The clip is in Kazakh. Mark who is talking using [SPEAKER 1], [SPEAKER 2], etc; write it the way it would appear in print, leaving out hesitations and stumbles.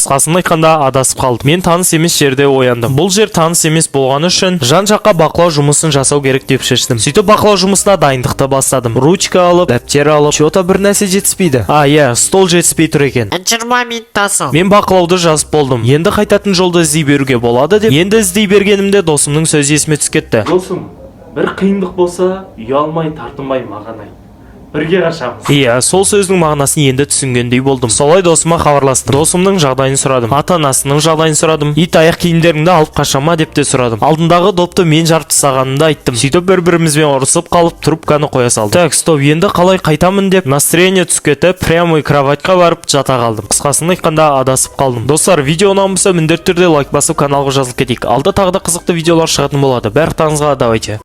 [SPEAKER 1] Қысқасын айтқанда адасып қалдым. Мен таныс емес жерде ояндым. Бұл жер таныс емес болғаны үшін жан-жаққа бақылау жұмысын жасау керек деп шештім. Сөйтіп бақылау жұмысына дайындықты бастадым. Ручка алып, дәптер алып, что-то бір нәрсе жетіспейді. Стол жетіспей тұр екен.
[SPEAKER 2] 20 минуттасың.
[SPEAKER 1] Мен бақылауды жазып болдым. Енді қайтатын жолды іздей беруге болады деп. Енді іздей бергенімде досымның сөзі есіме түсіп кетті. Досым, бір қиындық болса, ұялмай, тартынбай маған айт. Бірге қашамыз. Сол сөздің мағынасын енді түсінгендей болдым. Солай досыма хабарластым. Досымның жағдайын сұрадым. Ата-анасының жағдайын сұрадым. Ит аяқ киімдеріңді алып қашама деп те сұрадым. Алдындағы допты мен жарып тастағанымды айттым. Сөйтіп бір-бірімізбен ұрысып қалып трубканы қоя салдым. Так, стоп, енді қалай қайтамын деп настроение түсіп кетіп, прямой кроватьқа барып жата қалдым. Қысқасын айтқанда адасып қалдым. Достар, видео ұнаған болса міндетті түрде лайк басып каналға жазылып кетейік. Алда тағы да қызықты видеолар шығатын болады. Барлықтарыңызға давайте.